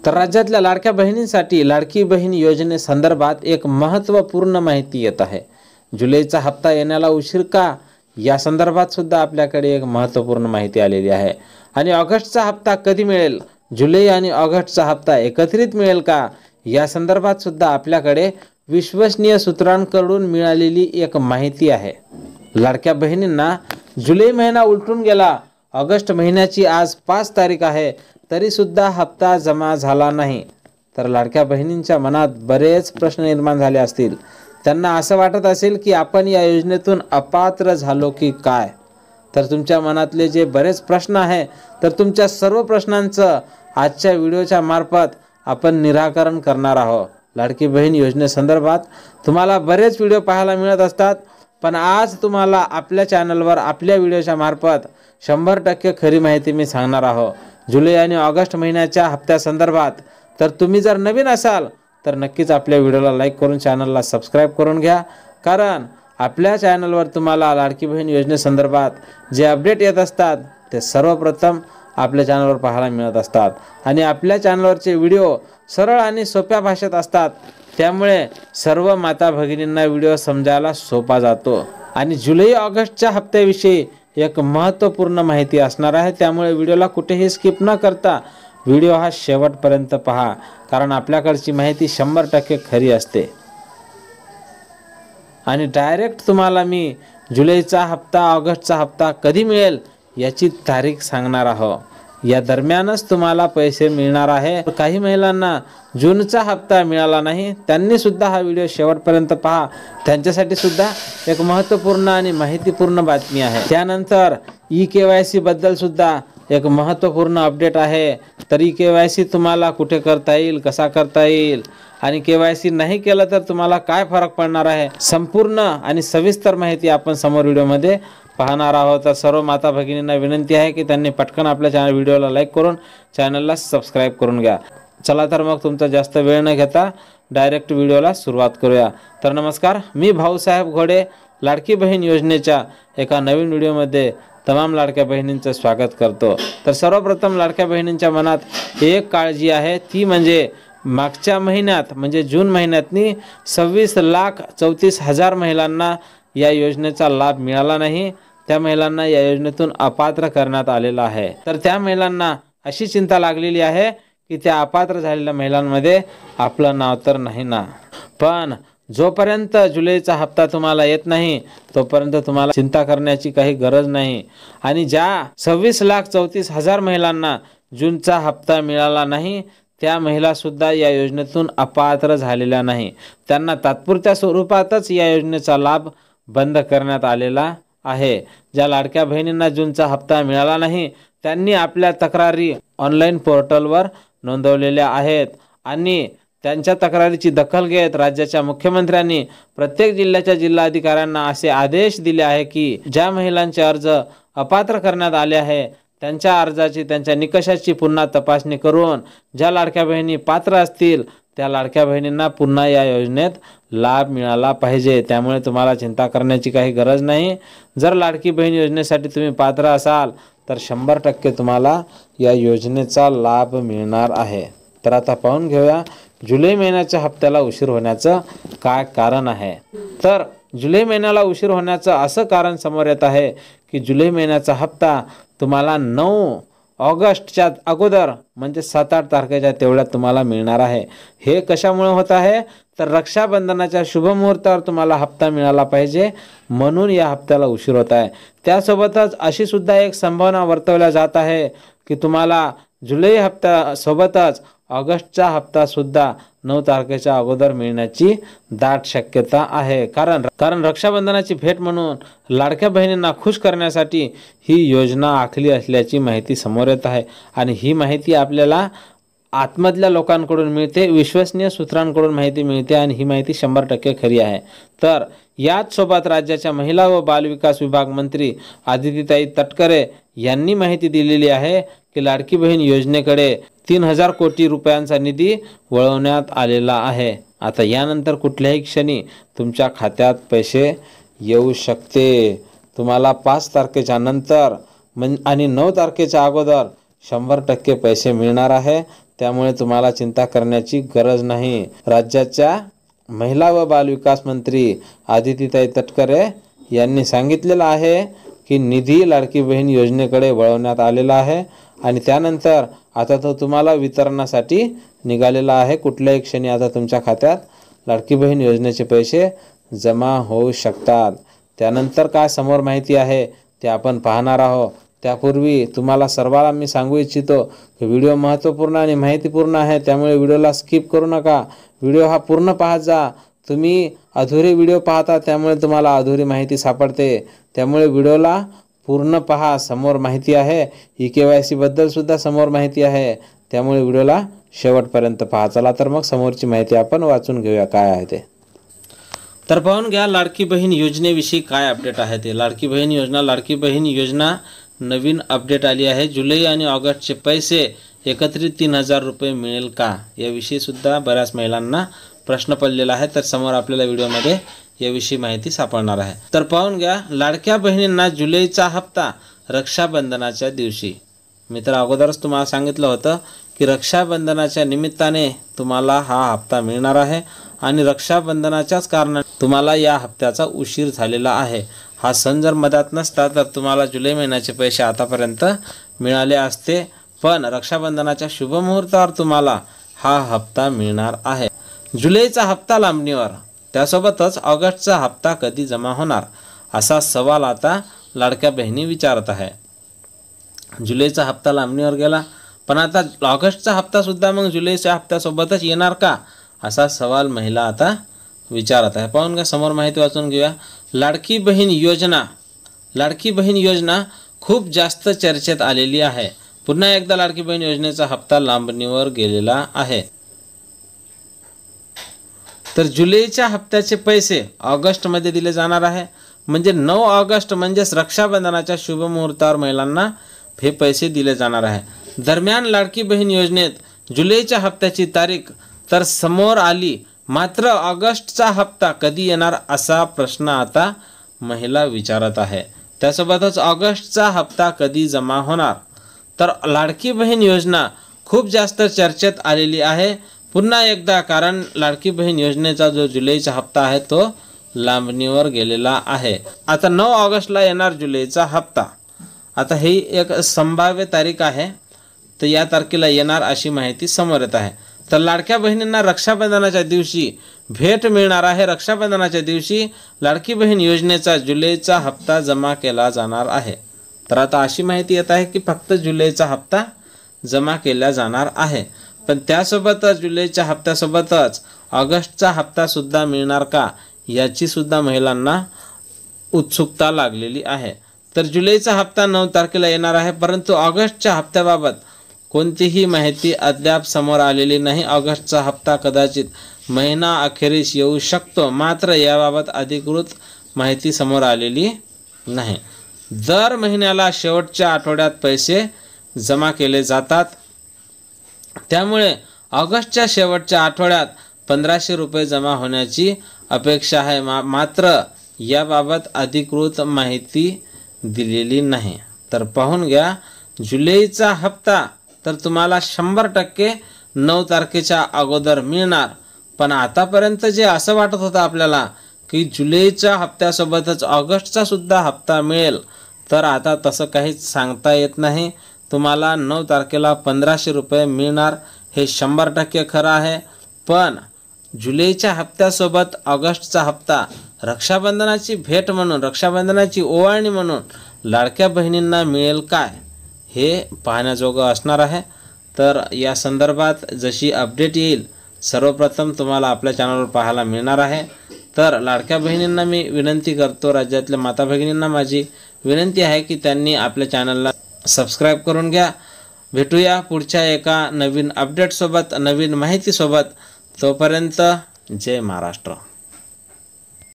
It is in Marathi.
तर राज्यातल्या लाडक्या बहिणींसाठी लाडकी बहीण योजनेसंदर्भात एक महत्त्वपूर्ण माहिती येत आहे। जुलैचा हप्ता येण्याला उशीर का, या संदर्भात सुद्धा आपल्याकडे एक महत्त्वपूर्ण माहिती आलेली आहे। आणि ऑगस्टचा हप्ता कधी मिळेल, जुलै आणि ऑगस्टचा हप्ता एकत्रित मिळेल का, या संदर्भात सुद्धा आपल्याकडे विश्वसनीय सूत्रांकडून मिळालेली एक माहिती आहे। लाडक्या बहिणींना जुलै महिना उलटून गेला, ऑगस्ट महिन्याची आज 5 तारीख आहे, तरी सुद्धा हप्ता जमा झाला नाही, तर लाडक्या बहिणींच्या मनात बरेच प्रश्न निर्माण झाले असतील। त्यांना असं वाटत असेल की आपण या योजनेतून अपात्र झालो की काय। तर तुमच्या मनातले जे बरेच प्रश्न आहे, तर तुमच्या सर्व प्रश्नांचं आजच्या व्हिडिओच्या मार्फत आपण निराकरण करणार आहोत। लाडकी बहीण योजनेसंदर्भात तुम्हाला बरेच व्हिडिओ पाहायला मिळत असतात, पण आज तुम्हाला आपल्या चॅनलवर आपल्या व्हिडिओच्या मार्फत 100% खरी माहिती मी सांगणार आहोत जुलै आणि ऑगस्ट महिन्याच्या हप्त्यासंदर्भात। तर तुम्ही जर नवीन असाल तर नक्कीच आपल्या व्हिडिओला लाईक करून चॅनलला सबस्क्राईब करून घ्या, कारण आपल्या चॅनलवर तुम्हाला लाडकी बहीण योजनेसंदर्भात जे अपडेट येत असतात ते सर्वप्रथम आपल्या चॅनलवर पाहायला मिळत असतात। आणि आपल्या चॅनलवरचे व्हिडिओ सरळ आणि सोप्या भाषेत असतात, त्यामुळे सर्व माता भगिनींना व्हिडिओ समजायला सोपा जातो। आणि जुलै ऑगस्टच्या हप्त्याविषयी एक महत्त्वपूर्ण माहिती असणार आहे, त्यामुळे व्हिडिओला कुठेही स्किप न करता व्हिडिओ हा शेवटपर्यंत पहा, कारण आपल्याकडची माहिती 100% खरी असते। आणि डायरेक्ट तुम्हाला मी जुलैचा हप्ता ऑगस्टचा हप्ता कधी मिळेल याची तारीख सांगणार आहोत। या दरम्यानच तुम्हाला पैसे मिळणार आहे। काही महिलांना जूनचा हप्ता मिळाला नाही, त्यांनी सुद्धा हा व्हिडिओ शेवटपर्यंत पहा, त्यांच्यासाठी सुद्धा एक महत्त्वपूर्ण आणि माहितीपूर्ण बातमी आहे। त्यानंतर ई-KYC बद्दल सुद्धा एक महत्त्वपूर्ण अपडेट आहे। तर ई-KYC तुम्हाला कुठे करता येईल, कसा करता येईल, आणि KYC नाही केलं तर तुम्हाला काय फरक पडणार आहे, संपूर्ण आणि सविस्तर माहिती आपण समोर व्हिडिओमध्ये पाहणार आहोत। तर सर्व माता भगिनींना विनंती आहे की त्यांनी पटकन आपल्या व्हिडिओला लाईक करून चॅनलला सबस्क्राईब करून घ्या। चला तर मग तुमचा जास्त वेळ न घेता डायरेक्ट व्हिडिओला सुरुवात करूया। तर नमस्कार, मी भाऊसाहेब घोडे लाडकी बहीण योजनेच्या एका नवीन व्हिडिओमध्ये तमाम लाडक्या बहिणींचं स्वागत करतो। तर सर्वप्रथम लाडक्या बहिणींच्या मनात एक काळजी आहे, ती म्हणजे मागच्या महिन्यात म्हणजे जून महिन्यातनी 26,34,000 महिलांना या योजनेचा लाभ मिळाला नाही। त्या महिलांना या योजनेतून अपात्र करण्यात आलेला आहे। तर त्या महिलांना अशी चिंता लागलेली आहे की त्या अपात्र झालेल्या महिलांमध्ये आपलं नाव तर नाही ना। पण जोपर्यंत जुलैचा हप्ता तुम्हाला येत नाही तोपर्यंत तुम्हाला चिंता करण्याची काही गरज नाही। आणि ज्या 26,34,000 महिलांना जूनचा हप्ता मिळाला नाही, त्या महिला सुद्धा या योजनेतून अपात्र झालेल्या नाही। त्यांना तात्पुरत्या स्वरूपातच या योजनेचा लाभ बंद करण्यात आलेला आहे। ज्या लाडक्या बहिणींना जूनचा हप्ता मिळाला नाही त्यांनी आपल्या तक्रारी ऑनलाईन पोर्टलवर नोंदवलेल्या आहेत, आणि त्यांच्या तक्रारीची दखल घेत राज्याच्या मुख्यमंत्र्यांनी प्रत्येक जिल्ह्याच्या जिल्हाधिकाऱ्यांना असे आदेश दिले आहे की ज्या महिलांचे अर्ज अपात्र करण्यात आले आहे त्यांच्या अर्जाची, त्यांच्या निकषाची पुन्हा तपासणी करून ज्या लाडक्या बहिणी पात्र असतील त्या लाडक्या बहिणींना पुन्हा या योजनेत लाभ मिळाला पाहिजे। त्यामुळे तुम्हाला चिंता करण्याची काही गरज नाही। जर लाडकी बहीण योजनेसाठी तुम्ही पात्र असाल तर 100% तुम्हाला या योजनेचा लाभ मिळणार आहे। तर आता पाहून घेऊया जुलै महिन्याच्या हप्त्याला उशीर होण्याचं काय कारण आहे। तर जुलै महिन्याला उशीर होण्याचं असं कारण समोर येत आहे की जुलै महिन्याचा हप्ता तुम्हाला 9 ऑगस्टच्या अगोदर म्हणजे 7-8 तारखेच्या तेवढ्यात तुम्हाला मिळणार आहे। हे कशामुळे होत आहे, तर रक्षाबंधनाच्या शुभमुहूर्तावर तुम्हाला हप्ता मिळाला पाहिजे, म्हणून या हप्त्याला उशीर होत आहे। त्यासोबतच अशी सुद्धा एक संभावना वर्तवल्या जात आहे की तुम्हाला जुलै हप्त्यासोबतच ऑगस्टचा हप्ता सुद्धा 9 तारखेच्या अगोदर मिळण्याची दाट शक्यता आहे। कारण रक्षाबंधनाची भेट म्हणून लाडक्या बहिणींना खुश करण्यासाठी ही योजना आखली असल्याची माहिती समोर येत आहे। आणि ही माहिती आपल्याला आतमधल्या लोकांकडून मिळते, विश्वसनीय सूत्रांकडून माहिती मिळते, आणि ही माहिती 100% खरी आहे। तर याच सोबत राज्याच्या महिला व बालविकास विभाग मंत्री आदितीताई तटकरे यांनी माहिती दिलेली आहे की लाडकी बहीण योजनेकडे 3,000 कोटी रुपयांचा निधी वळवण्यात आलेला आहे। आता यानंतर कुठल्याही क्षणी तुमच्या खात्यात पैसे येऊ शकते। तुम्हाला 5 तारखेच्या नंतर आणि 9 तारखेच्या अगोदर 100% पैसे मिळणार आहे। त्यामुळे तुम्हाला चिंता करण्याची गरज नाही. राज्याच्या महिला व बालविकास मंत्री आदितीताई तटकरे यांनी सांगितलेलं आहे की निधी लाडकी बहीण योजनेकडे वळवण्यात आलेला आहे आणि त्यानंतर आता तो तुम्हाला वितरणासाठी निघालेला आहे. कुठल्याही क्षणी आता तुमच्या खात्यात लाडकी बहीण योजनेचे पैसे जमा होऊ शकतात. त्यानंतर काय समोर माहिती आहे ते आपण पाहणार आहोत. त्यापूर्वी तुम्हाला सर्वांना मी सांगू इच्छितो की व्हिडिओ महत्त्वपूर्ण आणि माहितीपूर्ण आहे, त्यामुळे व्हिडिओला स्किप करू नका. व्हिडिओ हा पूर्ण पाहत जा. तुम्ही अधुरी व्हिडिओ पाहता त्यामुळे तुम्हाला अधुरी माहिती सापडते, त्यामुळे व्हिडिओला पूर्ण पहा. समोर माहिती आहे, EKYC बद्दल सुद्धा समोर माहिती आहे, त्यामुळे व्हिडिओला शेवटपर्यंत पहा. चला तर मग समोरची माहिती आपण वाचून घेऊया काय आहे ते. तर पाहून घ्या लाडकी बहीण योजनेविषयी काय अपडेट आहे ते. लाडकी बहीण योजना नवीन अपडेट आली आहे. जुलै आणि ऑगस्टचे पैसे एकत्रित 3000 रुपये मिळेल का, याविषयी सुद्धा बऱ्याच महिलांना प्रश्न पडलेला आहे. तर समोर आपल्याला व्हिडिओमध्ये याविषयी माहिती सापडणार आहे. तर पाहून घ्या, लाडक्या बहिणींना जुलैचा हप्ता रक्षाबंधनाच्या दिवशी. मी तर अगोदरच तुम्हाला सांगितलं होतं की रक्षाबंधनाच्या निमित्ताने तुम्हाला हा हप्ता मिळणार आहे आणि रक्षाबंधनाच्याच कारणाने तुम्हाला या हप्त्याचा उशीर झालेला आहे. हा सण जर मधात नसता तर तुम्हाला जुलै महिन्याचे पैसे आतापर्यंत मिळाले असते, पण रक्षाबंधनाच्या शुभमुहूर्तावर तुम्हाला हा हप्ता मिळणार आहे. जुलैचा हप्ता लांबणीवर, त्यासोबतच ऑगस्टचा हप्ता कधी जमा होणार, असा सवाल आता लाडक्या बहिणी विचारत आहे. जुलैचा हप्ता लांबणीवर गेला, पण आता ऑगस्टचा हप्ता सुद्धा मग जुलैच्या हप्त्यासोबतच येणार का, असा सवाल महिला आता विचारत आहे. पाहून का समोर माहिती वाचून घेऊया. लाडकी बहीण योजना खूप जास्त चर्चेत आलेली आहे. पुन्हा एकदा लाडकी बहीण योजनेचा हप्ता लांबणीवर गेलेला आहे. तर जुलैच्या हप्त्याचे पैसे ऑगस्टमध्ये दिले जाणार आहे. म्हणजे 9 ऑगस्ट म्हणजेच रक्षाबंधनाच्या शुभ मुहूर्तावर महिलांना हे पैसे दिले जाणार आहे. दरम्यान लाडकी बहीण योजनेत जुलैच्या हप्त्याची तारीख तर समोर आली, मात्र ऑगस्टचा हप्ता कधी येणार असा प्रश्न आता महिला विचारत आहे. त्यासोबतच ऑगस्टचा हप्ता कधी जमा होणार, तर लाडकी बहीण योजना खूप जास्त चर्चेत आलेली आहे पुन्हा एकदा, कारण लाडकी बहीण योजनेचा जो जुलैचा हप्ता आहे तो लांबणीवर गेलेला आहे. आता 9 ऑगस्टला येणार जुलैचा हप्ता. आता ही एक संभाव्य तारीख आहे, तर या तारखेला येणार अशी माहिती समोर येत आहे. तर लाडक्या बहिणींना रक्षाबंधनाच्या दिवशी भेट मिळणार आहे. रक्षाबंधनाच्या दिवशी लाडकी बहीण योजनेचा जुलैचा हप्ता जमा केला जाणार आहे. तर आता अशी माहिती येत आहे की फक्त जुलैचा हप्ता जमा केला जाणार आहे, पण त्यासोबतच जुलैच्या हप्त्यासोबतच ऑगस्टचा हप्ता सुद्धा मिळणार का, याची सुद्धा महिलांना उत्सुकता लागलेली आहे. तर जुलैचा हप्ता 9 तारखेला येणार आहे, परंतु ऑगस्टच्या हप्त्याबाबत कोणतीही माहिती अद्याप समोर आलेली नाही. ऑगस्टचा हप्ता कदाचित महिना अखेरीस येऊ शकतो, मात्र याबाबत अधिकृत माहिती समोर आलेली नाही. दर महिन्याला शेवटच्या आठवड्यात पैसे जमा केले जातात, त्यामुळे ऑगस्टच्या शेवटच्या आठवड्यात 1500 रुपये जमा होण्याची अपेक्षा आहे. मात्र याबाबत अधिकृत माहिती दिलेली नाही. तर पाहून घ्या, जुलैचा हप्ता तर तुम्हाला 100% 9 तारखेच्या अगोदर मिळणार, पण आतापर्यंत जे असं वाटत होतं आपल्याला की जुलैच्या हप्त्यासोबतच ऑगस्टचा सुद्धा हप्ता मिळेल, तर आता तसं काहीच सांगता येत नाही. तुम्हाला 9 तारखेला 1500 रुपये मिळणार हे 100% खरं आहे, पण जुलैच्या हप्त्यासोबत ऑगस्टचा हप्ता रक्षाबंधनाची भेट म्हणून, रक्षाबंधनाची ओवाळणी म्हणून लाडक्या बहिणींना मिळेल काय, हे पाहण्याजोगं असणार आहे. तर या संदर्भात जशी अपडेट येईल सर्वप्रथम तुम्हाला आपल्या चॅनलवर पाहायला मिळणार आहे. तर लाडक्या बहिणींना मी विनंती करतो, राज्यातल्या माता भगिनींना माझी विनंती आहे की त्यांनी आपल्या चॅनलला सबस्क्राईब करून घ्या. भेटूया पुढच्या एका नवीन अपडेटसोबत, नवीन माहितीसोबत. तोपर्यंत जय महाराष्ट्र.